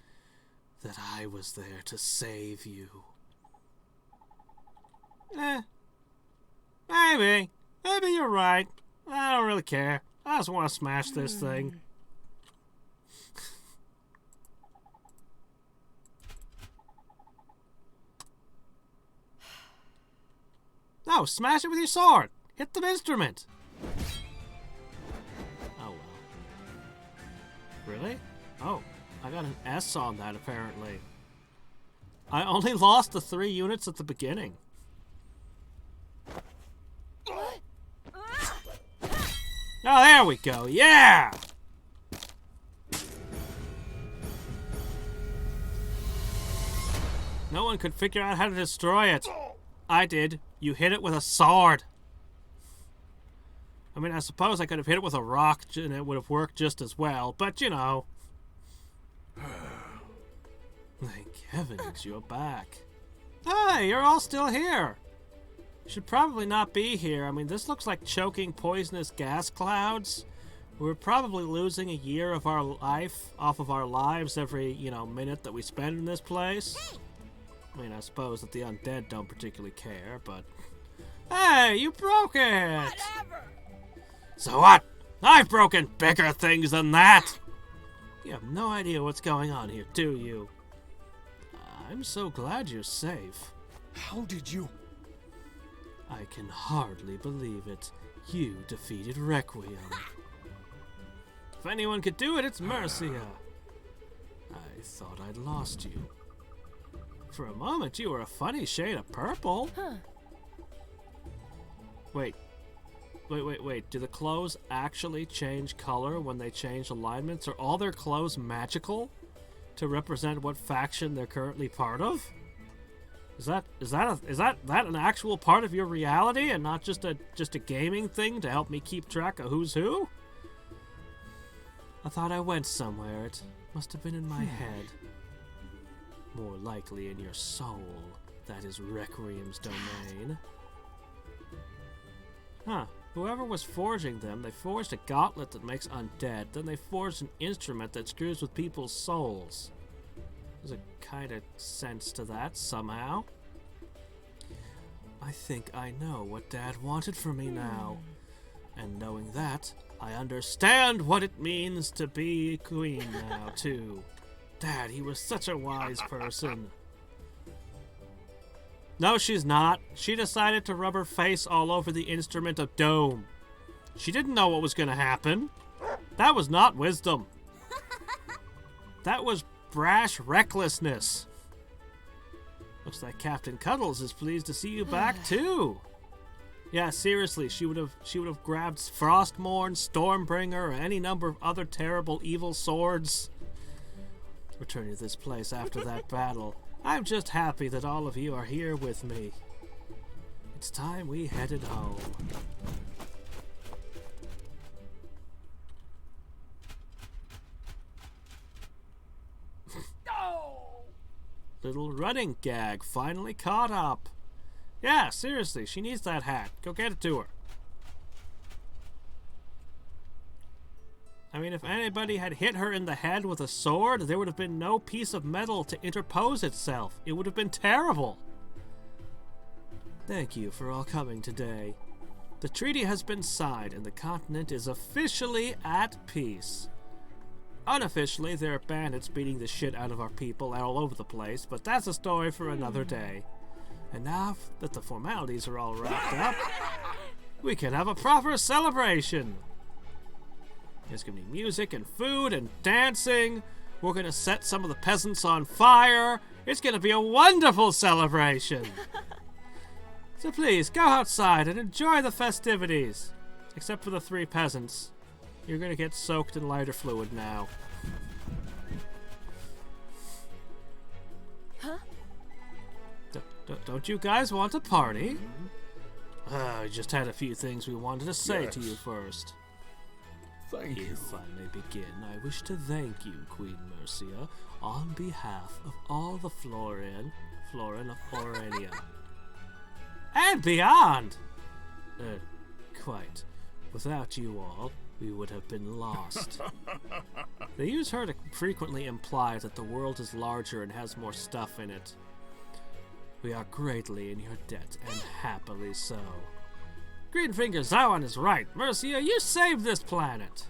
that I was there to save you. Maybe. Maybe you're right. I don't really care. I just want to smash this thing. No, smash it with your sword. Hit the instrument. Oh, well. Really? Oh, I got an S on that, apparently. I only lost the 3 units at the beginning. Oh, there we go. Yeah! No one could figure out how to destroy it. I did. You hit it with a sword. I mean, I suppose I could have hit it with a rock and it would have worked just as well, but you know. Thank heavens you're back. Hey, you're all still here. You should probably not be here. I mean, this looks like choking poisonous gas clouds. We're probably losing a year of our life off of our lives every, minute that we spend in this place. I mean, I suppose that the undead don't particularly care, but... Hey, you broke it! Whatever! So what? I've broken bigger things than that! You have no idea what's going on here, do you? I'm so glad you're safe. How did you? I can hardly believe it. You defeated Requiem. If anyone could do it, it's Mercia. I thought I'd lost you. For a moment, you were a funny shade of purple. Huh. Wait. Do the clothes actually change color when they change alignments? Are all their clothes magical to represent what faction they're currently part of? Is that an actual part of your reality and not just a gaming thing to help me keep track of who's who? I thought I went somewhere. It must have been in my head. More likely in your soul. That is Requiem's domain. Huh. Whoever was forging them, they forged a gauntlet that makes undead, then they forged an instrument that screws with people's souls. There's a kind of sense to that, somehow. I think I know what Dad wanted for me now. And knowing that, I understand what it means to be queen now, too. Dad, he was such a wise person. No, she's not. She decided to rub her face all over the instrument of doom. She didn't know what was going to happen. That was not wisdom. That was brash recklessness. Looks like Captain Cuddles is pleased to see you back too. Yeah, seriously, she would have grabbed Frostmourne, Stormbringer, or any number of other terrible evil swords. Returning to this place after that battle, I'm just happy that all of you are here with me. It's time we headed home. Little running gag finally caught up. Yeah, seriously, she needs that hat. Go get it to her. I mean, if anybody had hit her in the head with a sword, there would have been no piece of metal to interpose itself. It would have been terrible. Thank you for all coming today. The treaty has been signed and the continent is officially at peace. Unofficially, there are bandits beating the shit out of our people all over the place, but that's a story for another day. And now that the formalities are all wrapped up, we can have a proper celebration. There's gonna be music and food and dancing. We're gonna set some of the peasants on fire. It's gonna be a wonderful celebration. So please, go outside and enjoy the festivities. Except for the 3 peasants. You're gonna get soaked in lighter fluid now. Huh? Don't you guys want a party? We just had a few things we wanted to say to you first. Thank you. If I may begin, I wish to thank you, Queen Mercia, on behalf of all the Florin of Orania. And beyond! Quite. Without you all, we would have been lost. They use her to frequently imply that the world is larger and has more stuff in it. We are greatly in your debt, and happily so. Greenfinger Zowan is right. Mercia, you saved this planet.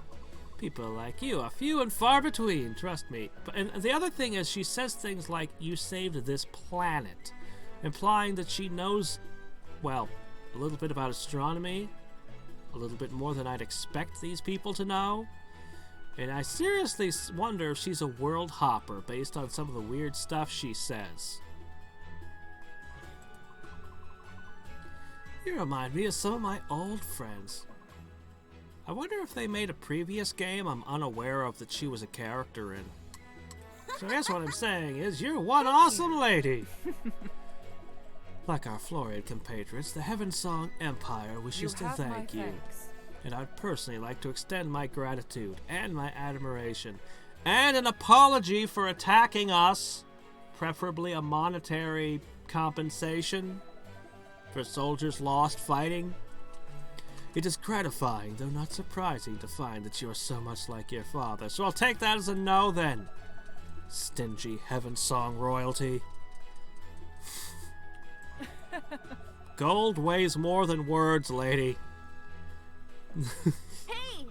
People like you are few and far between, trust me. And the other thing is she says things like, you saved this planet, implying that she knows, well, a little bit about astronomy, a little bit more than I'd expect these people to know. And I seriously wonder if she's a world hopper based on some of the weird stuff she says. You remind me of some of my old friends. I wonder if they made a previous game I'm unaware of that she was a character in. So I guess what I'm saying is, you're one awesome lady! Like our Florian compatriots, the Heaven Song Empire wishes to thank you. And I'd personally like to extend my gratitude and my admiration and an apology for attacking us, preferably a monetary compensation for soldiers lost fighting. It is gratifying, though not surprising, to find that you are so much like your father, so I'll take that as a no then. Stingy Heaven Song royalty. Gold weighs more than words, lady. Hey!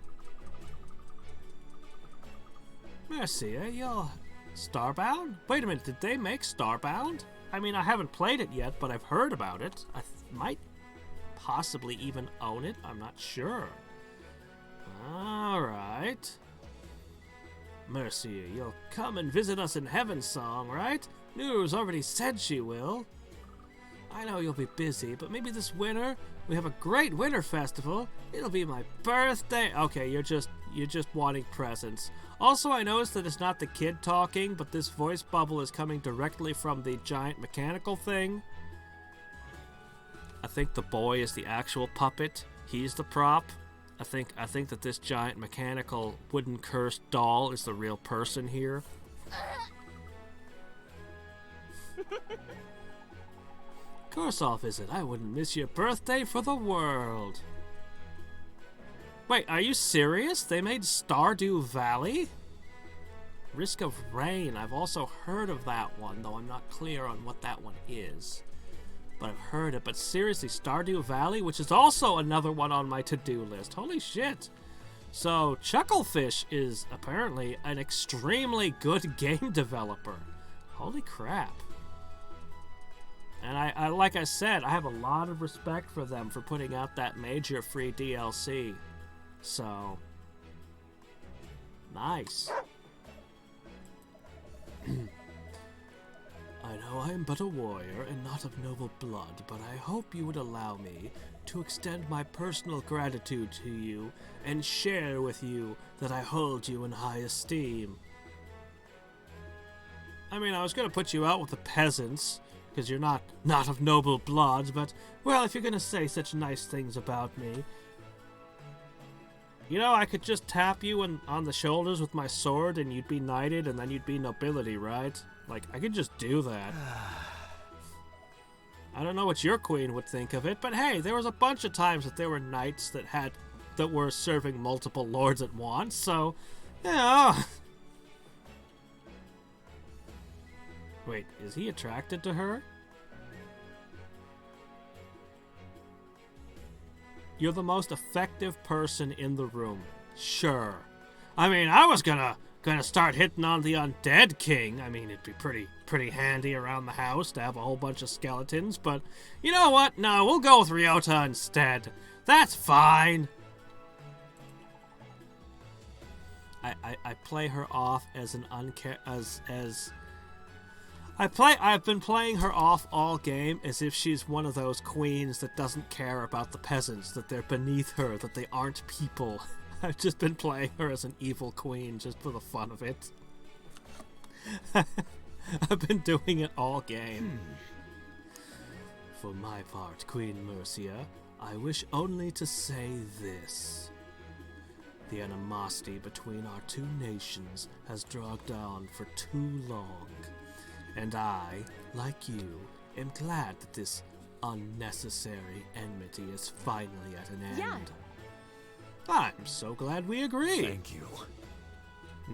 Mercia, you're Starbound? Wait a minute, did they make Starbound? I mean, I haven't played it yet, but I've heard about it. I might possibly even own it. I'm not sure. Alright. Mercia, you'll come and visit us in Heaven Song, right? Nuru's already said she will. I know you'll be busy, but maybe this winter we have a great winter festival. It'll be my birthday. Okay, you're just wanting presents. Also, I noticed that it's not the kid talking, but this voice bubble is coming directly from the giant mechanical thing. I think the boy is the actual puppet. He's the prop. I think that this giant mechanical wooden cursed doll is the real person here. Of course I'll visit. I wouldn't miss your birthday for the world. Wait, are you serious? They made Stardew Valley? Risk of Rain. I've also heard of that one, though I'm not clear on what that one is. But I've heard it. But seriously, Stardew Valley, which is also another one on my to-do list. Holy shit. So, Chucklefish is apparently an extremely good game developer. Holy crap. And I like I said, I have a lot of respect for them for putting out that major free DLC. So, nice. I know I am but a warrior and not of noble blood, but I hope you would allow me to extend my personal gratitude to you and share with you that I hold you in high esteem. I mean, I was going to put you out with the peasants, because you're not of noble blood, but, well, if you're going to say such nice things about me, you know, I could just tap you on the shoulders with my sword and you'd be knighted and then you'd be nobility, right? Like, I could just do that. I don't know what your queen would think of it, but hey, there was a bunch of times that there were knights that were serving multiple lords at once, so, yeah. Wait, is he attracted to her? You're the most effective person in the room. Sure. I mean, I was gonna start hitting on the Undead King. I mean, it'd be pretty handy around the house to have a whole bunch of skeletons, but you know what? No, we'll go with Ryota instead. That's fine. I play her off as an I've been playing her off all game as if she's one of those queens that doesn't care about the peasants, that they're beneath her, that they aren't people. I've just been playing her as an evil queen just for the fun of it. I've been doing it all game. For my part, Queen Mercia, I wish only to say this. The animosity between our two nations has dragged on for too long, and I, like you, am glad that this unnecessary enmity is finally at an end. Yeah. I'm so glad we agree. Thank you.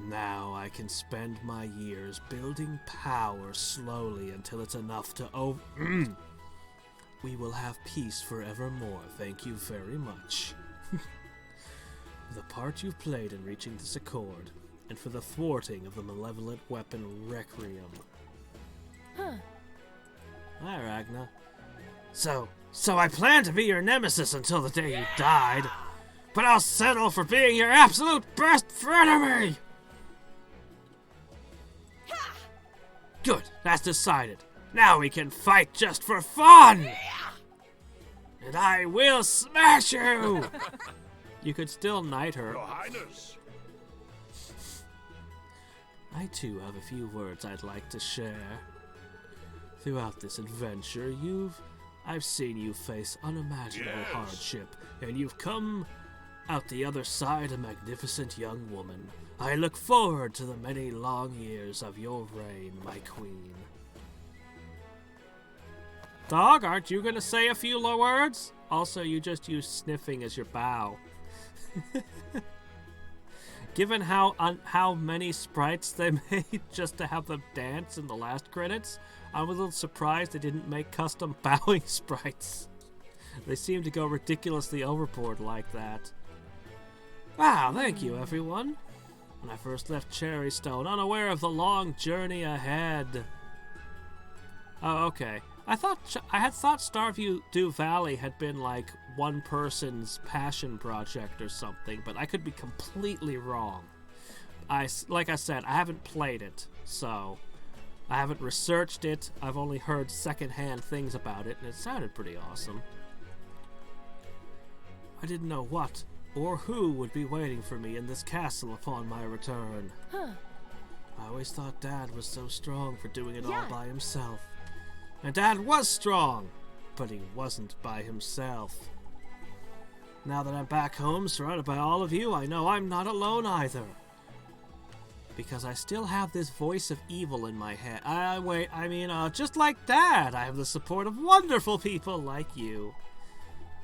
Now I can spend my years building power slowly until it's enough to We will have peace forevermore, thank you very much. The part you've played in reaching this accord, and for the thwarting of the malevolent weapon Requiem. Huh. Hi, Ragna. So I plan to be your nemesis until the day you died, but I'll settle for being your absolute best frenemy! Good, that's decided. Now we can fight just for fun! And I will smash you! You could still knight her. Your Highness. I too have a few words I'd like to share. Throughout this adventure, I've seen you face unimaginable hardship, and you've come out the other side a magnificent young woman. I look forward to the many long years of your reign, my queen. Dog, aren't you gonna say a few low words? Also, you just used sniffing as your bow. Given how many sprites they made just to have them dance in the last credits, I'm a little surprised they didn't make custom bowing sprites. They seem to go ridiculously overboard like that. Wow, thank you, everyone. When I first left Cherrystone, unaware of the long journey ahead. Oh, okay. I had thought Stardew Valley had been like one person's passion project or something, but I could be completely wrong. Like I said, I haven't played it, so I haven't researched it. I've only heard secondhand things about it, and it sounded pretty awesome. I didn't know what or who would be waiting for me in this castle upon my return. Huh. I always thought Dad was so strong for doing it all by himself. And Dad was strong, but he wasn't by himself. Now that I'm back home, surrounded by all of you, I know I'm not alone either. Because I still have this voice of evil in my head. Just like Dad, I have the support of wonderful people like you.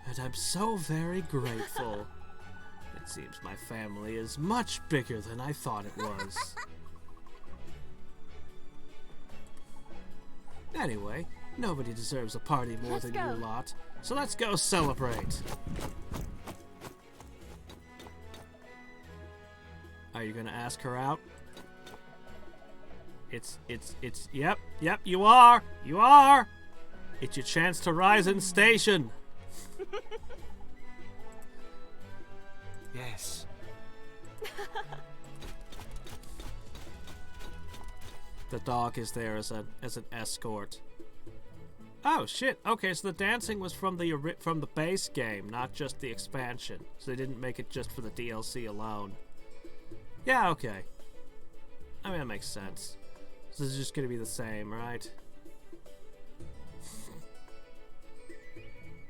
And I'm so very grateful. It seems my family is much bigger than I thought it was. Anyway, nobody deserves a party more than you lot, so let's go celebrate. Are you gonna ask her out? Yep, you are! It's your chance to rise in station. Yes. The dog is there as an escort. Oh shit! Okay, so the dancing was from the base game, not just the expansion. So they didn't make it just for the DLC alone. Yeah, okay. I mean, that makes sense. So this is just gonna be the same, right?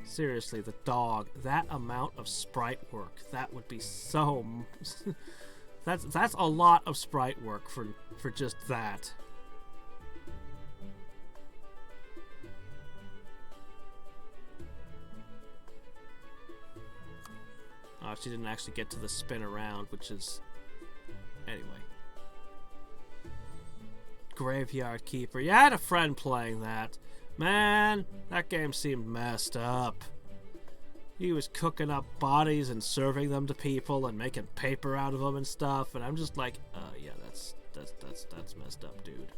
Seriously, the dog. That amount of sprite work. That would be so. That's a lot of sprite work for just that. Oh, she didn't actually get to the spin around, which is... Anyway. Graveyard Keeper. Yeah, I had a friend playing that. Man, that game seemed messed up. He was cooking up bodies and serving them to people and making paper out of them and stuff, and I'm just like, yeah, that's messed up, dude.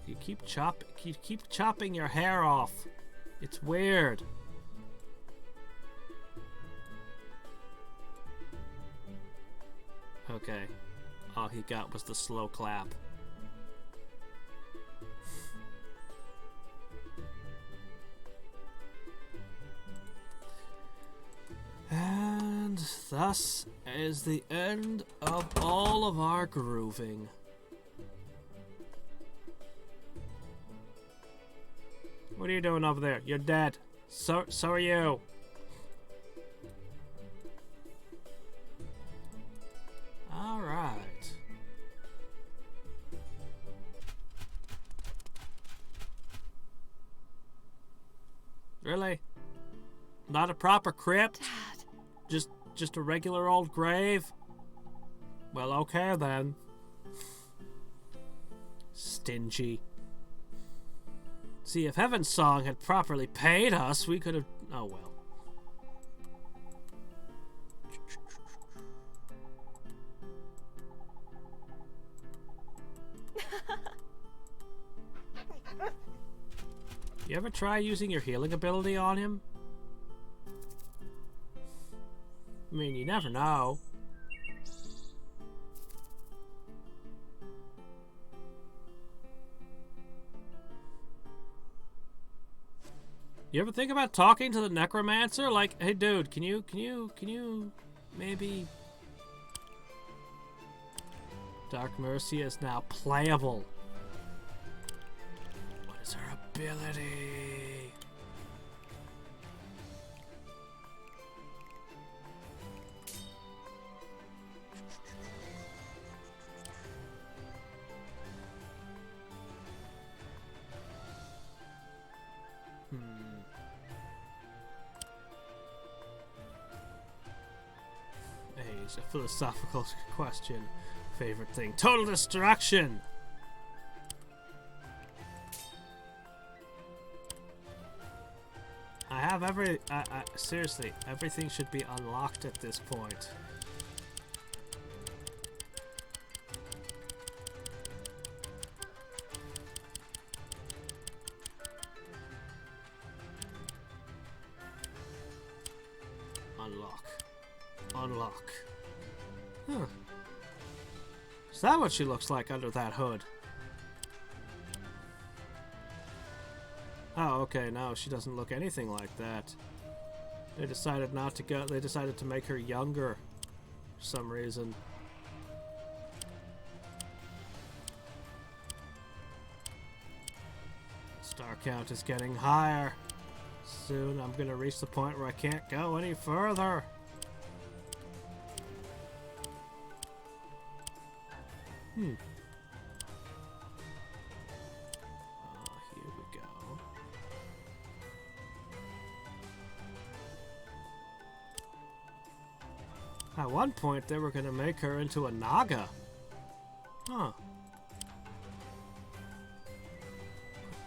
You keep chopping your hair off. It's weird. Okay. he got was the slow clap. And thus is the end of all of our grooving. What are you doing over there? You're dead. So are you. All right. Really? Not a proper crypt? Dad. Just a regular old grave? Well, okay then. Stingy. See, if Heaven's Song had properly paid us, we could have... Oh, well. You ever try using your healing ability on him? I mean, you never know. You ever think about talking to the necromancer? Like, hey dude, can you maybe... Dark Mercy is now playable. What is her ability? It's a philosophical question. Favorite thing. Total destruction! I have seriously, everything should be unlocked at this point. Unlock. Unlock. Huh. Is that what she looks like under that hood? Oh, okay, no, she doesn't look anything like that. They decided not to go, they decided to make her younger for some reason. Star count is getting higher. Soon I'm gonna reach the point where I can't go any further. Oh, here we go. At one point, they were going to make her into a Naga. Huh.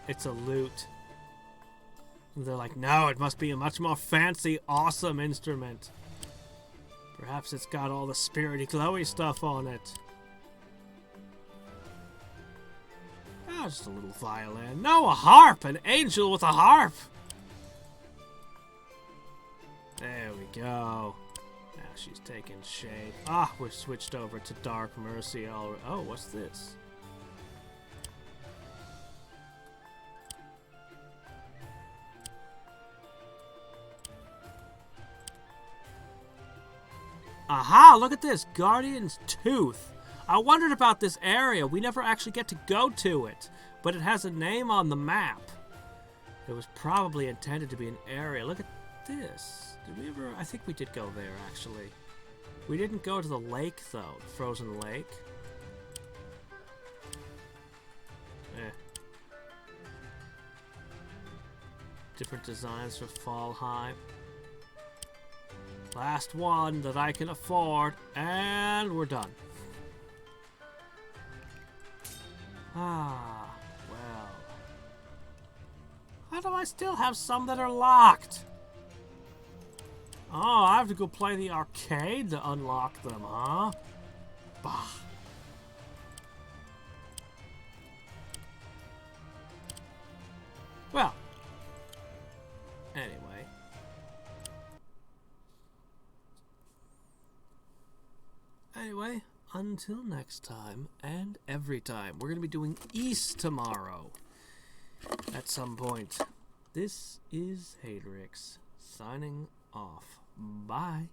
It's a lute. And they're like, no, it must be a much more fancy, awesome instrument. Perhaps it's got all the spirity, glowy stuff on it. Just a little violin. No, a harp! An angel with a harp! There we go. Now she's taking shape. Ah, we've switched over to Dark Mercy already. Oh, what's this? Aha, look at this. Guardian's Tooth. I wondered about this area. We never actually get to go to it, but it has a name on the map. It was probably intended to be an area. Look at this. Did we ever... I think we did go there, actually. We didn't go to the lake, though. The frozen lake. Different designs for Fall High. Last one that I can afford, and we're done. Ah, well. How do I still have some that are locked? Oh, I have to go play the arcade to unlock them, huh? Bah. Well. Anyway, until next time and every time, we're going to be doing East tomorrow at some point. This is Hadriex signing off. Bye.